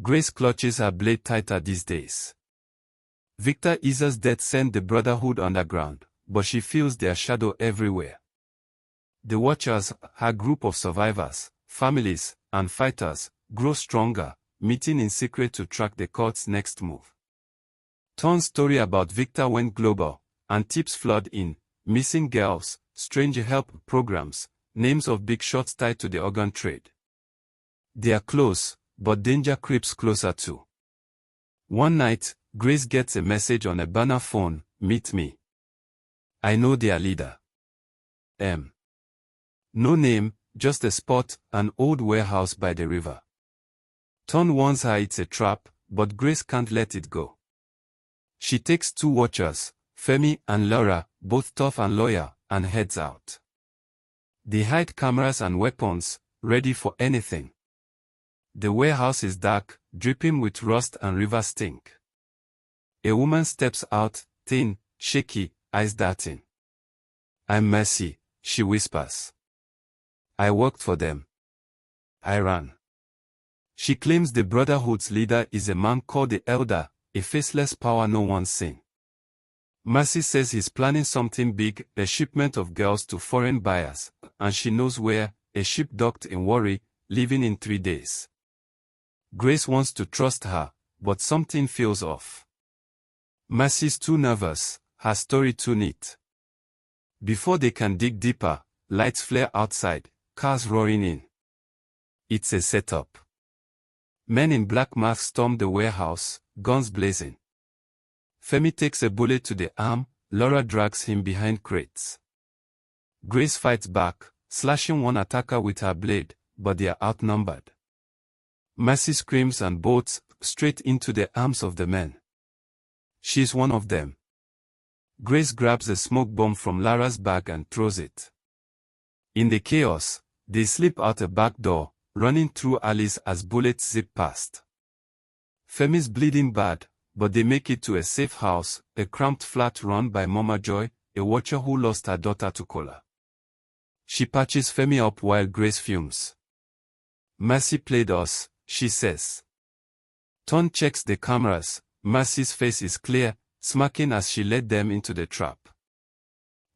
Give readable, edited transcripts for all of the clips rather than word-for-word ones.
Grace clutches her blade tighter these days. Victor Isa's death sent the Brotherhood underground, but she feels their shadow everywhere. The Watchers, her group of survivors, families, and fighters, grow stronger, meeting in secret to track the cult's next move. Ton's story about Victor went global, and tips flood in: missing girls, strange help programs, names of big shots tied to the organ trade. They are close, but danger creeps closer too. One night, Grace gets a message on a burner phone: meet me. I know their leader. No name, just a spot, an old warehouse by the river. Ton warns her it's a trap, but Grace can't let it go. She takes 2 watchers, Femi and Laura, both tough and loyal, and heads out. They hide cameras and weapons, ready for anything. The warehouse is dark, dripping with rust and river stink. A woman steps out, thin, shaky, eyes darting. I'm Mercy, she whispers. I worked for them. I ran. She claims the Brotherhood's leader is a man called the Elder, a faceless power no one's seen. Mercy says he's planning something big, a shipment of girls to foreign buyers, and she knows where: a ship docked in Warri, leaving in 3 days. Grace wants to trust her, but something feels off. Mercy's too nervous, her story too neat. Before they can dig deeper, lights flare outside, cars roaring in. It's a setup. Men in black masks storm the warehouse, guns blazing. Femi takes a bullet to the arm, Laura drags him behind crates. Grace fights back, slashing one attacker with her blade, but they are outnumbered. Mercy screams and bolts straight into the arms of the men. She's one of them. Grace grabs a smoke bomb from Lara's bag and throws it. In the chaos, they slip out a back door, running through alleys as bullets zip past. Femi's bleeding bad, but they make it to a safe house, a cramped flat run by Mama Joy, a watcher who lost her daughter to Kola. She patches Femi up while Grace fumes. Mercy played us, she says. Ton checks the cameras. Mercy's face is clear, smirking as she led them into the trap.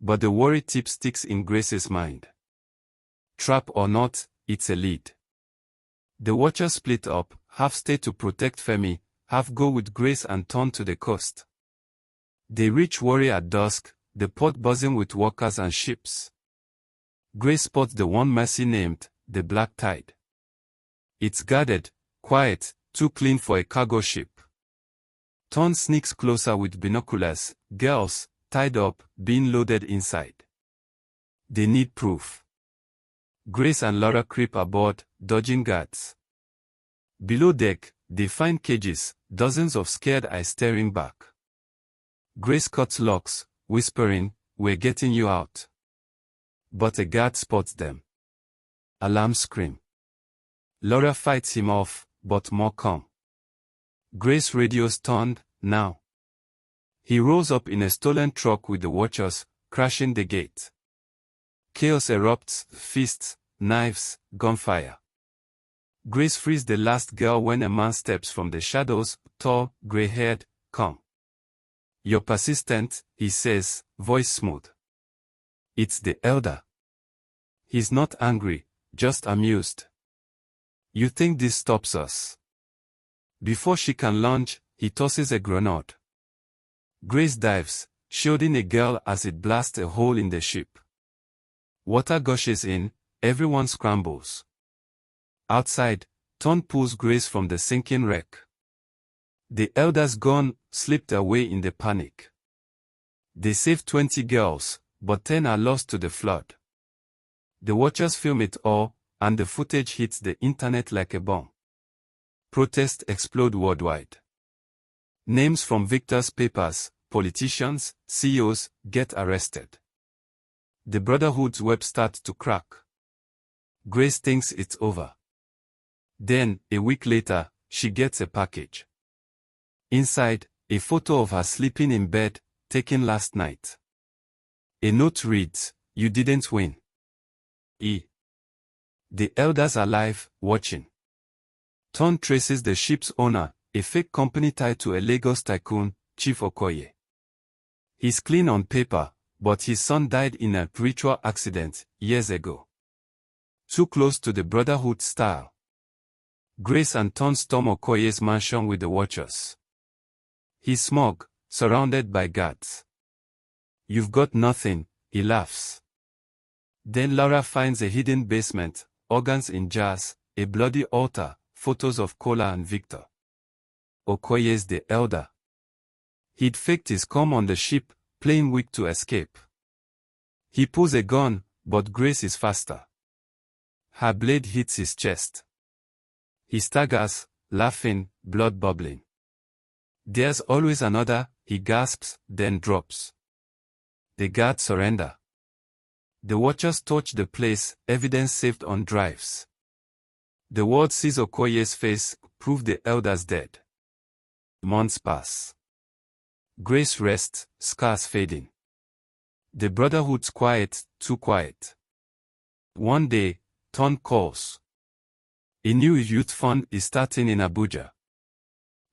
But the worry tip sticks in Grace's mind. Trap or not, it's a lead. The Watchers split up, half stay to protect Femi, half go with Grace and Ton to the coast. They reach Warri at dusk, the port buzzing with workers and ships. Grace spots the one Mercy named, the Black Tide. It's guarded, quiet, too clean for a cargo ship. Ton sneaks closer with binoculars, girls, tied up, being loaded inside. They need proof. Grace and Laura creep aboard, dodging guards. Below deck, they find cages, dozens of scared eyes staring back. Grace cuts locks, whispering, "We're getting you out." But a guard spots them. Alarm scream. Laura fights him off, but more come. Grace radios Ton, now. He rolls up in a stolen truck with the Watchers, crashing the gate. Chaos erupts, fists, knives, gunfire. Grace frees the last girl when a man steps from the shadows, tall, gray-haired. "Come. You're persistent," he says, voice smooth. It's the Elder. He's not angry, just amused. "You think this stops us?" Before she can lunge, he tosses a grenade. Grace dives, shielding a girl as it blasts a hole in the ship. Water gushes in, everyone scrambles. Outside, Ton pulls Grace from the sinking wreck. The Elder's gun slipped away in the panic. They save 20 girls, but 10 are lost to the flood. The Watchers film it all, and the footage hits the internet like a bomb. Protests explode worldwide. Names from Victor's papers, politicians, CEOs, get arrested. The Brotherhood's web starts to crack. Grace thinks it's over. Then, a week later, she gets a package. Inside, a photo of her sleeping in bed, taken last night. A note reads, "You didn't win. The Elder's alive, watching." Ton traces the ship's owner, a fake company tied to a Lagos tycoon, Chief Okoye. He's clean on paper, but his son died in a ritual accident years ago. Too close to the Brotherhood style. Grace and Ton storm Okoye's mansion with the Watchers. He's smug, surrounded by guards. "You've got nothing," he laughs. Then Laura finds a hidden basement, organs in jars, a bloody altar, photos of Kola and Victor. Okoye's the elder. He'd faked his come on the ship, playing weak to escape. He pulls a gun, but Grace is faster. Her blade hits his chest. He staggers, laughing, blood bubbling. "There's always another," he gasps, then drops. The guards surrender. The Watchers torch the place, evidence saved on drives. The world sees Okoye's face, prove the elder's dead. Months pass. Grace rests, scars fading. The Brotherhood's quiet, too quiet. One day, Ton calls. A new youth fund is starting in Abuja.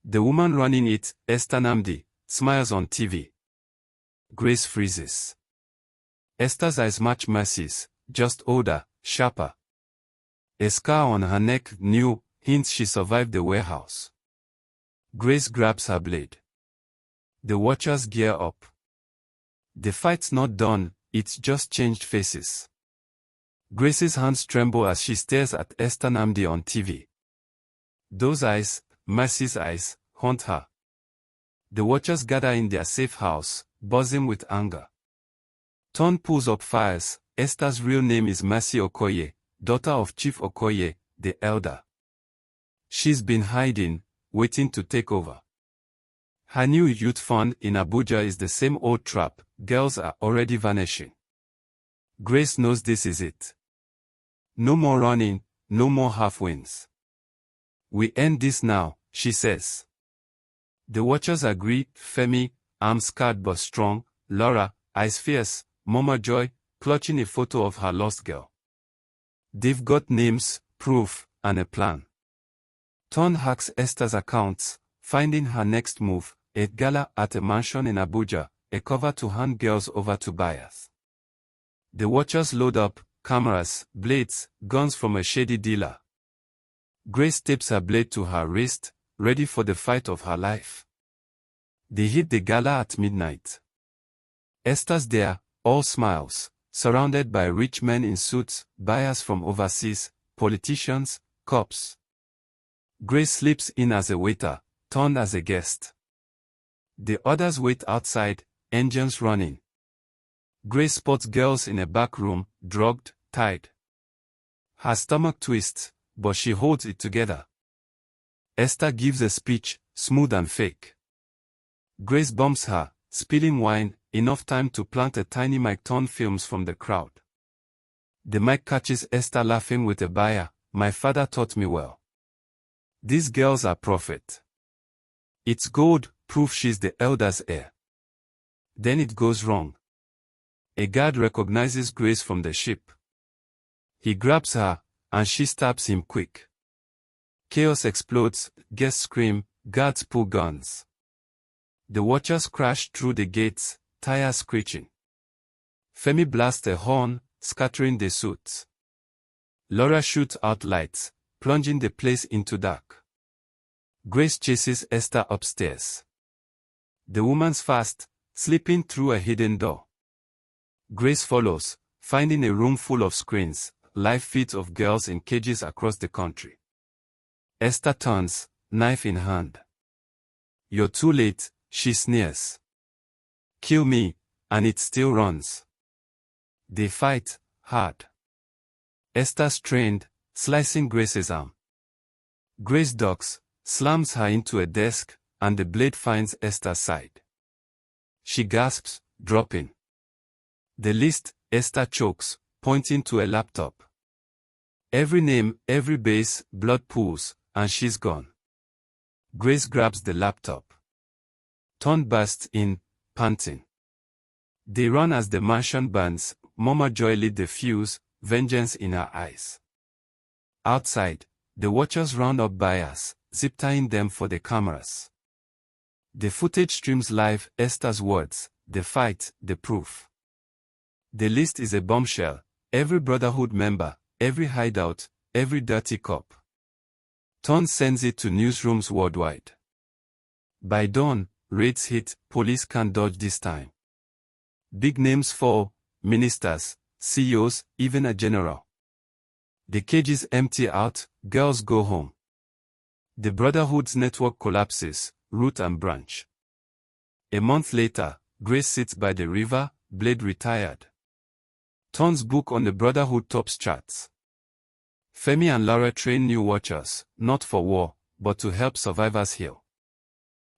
The woman running it, Esther Namdi, smiles on TV. Grace freezes. Esther's eyes match Mercy's, just older, sharper. A scar on her neck, new, hints she survived the warehouse. Grace grabs her blade. The Watchers gear up. The fight's not done, it's just changed faces. Grace's hands tremble as she stares at Esther Namdi on TV. Those eyes, Mercy's eyes, haunt her. The Watchers gather in their safe house, buzzing with anger. Ton pulls up fires. Esther's real name is Mercy Okoye, daughter of Chief Okoye, the elder. She's been hiding, waiting to take over. Her new youth fund in Abuja is the same old trap. Girls are already vanishing. Grace knows this is it. No more running, no more half-wins. "We end this now," she says. The Watchers agree. Femi, arms scarred but strong, Laura, eyes fierce, Mama Joy, clutching a photo of her lost girl. They've got names, proof, and a plan. Ton hacks Esther's accounts, finding her next move, a gala at a mansion in Abuja, a cover to hand girls over to buyers. The Watchers load up, cameras, blades, guns from a shady dealer. Grace tapes her blade to her wrist, ready for the fight of her life. They hit the gala at midnight. Esther's there, all smiles, surrounded by rich men in suits, buyers from overseas, politicians, cops. Grace slips in as a waiter, Ton as a guest. The others wait outside, engines running. Grace spots girls in a back room, drugged, tied. Her stomach twists, but she holds it together. Esther gives a speech, smooth and fake. Grace bumps her, spilling wine, enough time to plant a tiny mic. Ton films from the crowd. The mic catches Esther laughing with a buyer. "My father taught me well. These girls are prophet. It's gold, proof she's the elder's heir." Then it goes wrong. A guard recognizes Grace from the ship. He grabs her, and she stabs him quick. Chaos explodes, guests scream, guards pull guns. The Watchers crash through the gates, tires screeching. Femi blasts a horn, scattering the suits. Laura shoots out lights, plunging the place into dark. Grace chases Esther upstairs. The woman's fast, slipping through a hidden door. Grace follows, finding a room full of screens, live feeds of girls in cages across the country. Esther turns, knife in hand. "You're too late," she sneers. "Kill me," and it still runs. They fight, hard. Esther strained, slicing Grace's arm. Grace ducks, slams her into a desk, and the blade finds Esther's side. She gasps, dropping. The list, Esther chokes, pointing to a laptop. Every name, every base, blood pools, and she's gone. Grace grabs the laptop. Ton bursts in, panting. They run as the mansion burns. Mama Joy lit the fuse, vengeance in her eyes. Outside, The watchers round up buyers, zip-tying them for the cameras. The footage streams live, Esther's words, the fight, the proof. The list is a bombshell. Every Brotherhood member, every hideout, every dirty cop. Ton sends it to newsrooms worldwide. By dawn, raids hit, police can't dodge this time. Big names fall, ministers, CEOs, even a general. The cages empty out, girls go home. The Brotherhood's network collapses, root and branch. A month later, Grace sits by the river, blade retired. Ton's book on the Brotherhood tops charts. Femi and Laura train new watchers, not for war, but to help survivors heal.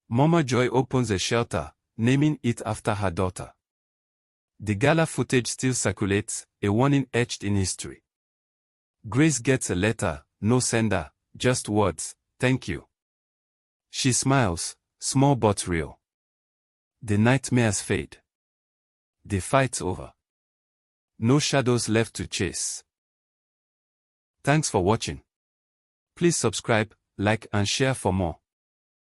Mama Joy opens a shelter, naming it after her daughter. The gala footage still circulates, a warning etched in history. Grace gets a letter, no sender, just words, thank you. She smiles, small but real. The nightmares fade. The fight's over. No shadows left to chase. Thanks for watching. Please subscribe, like and share for more.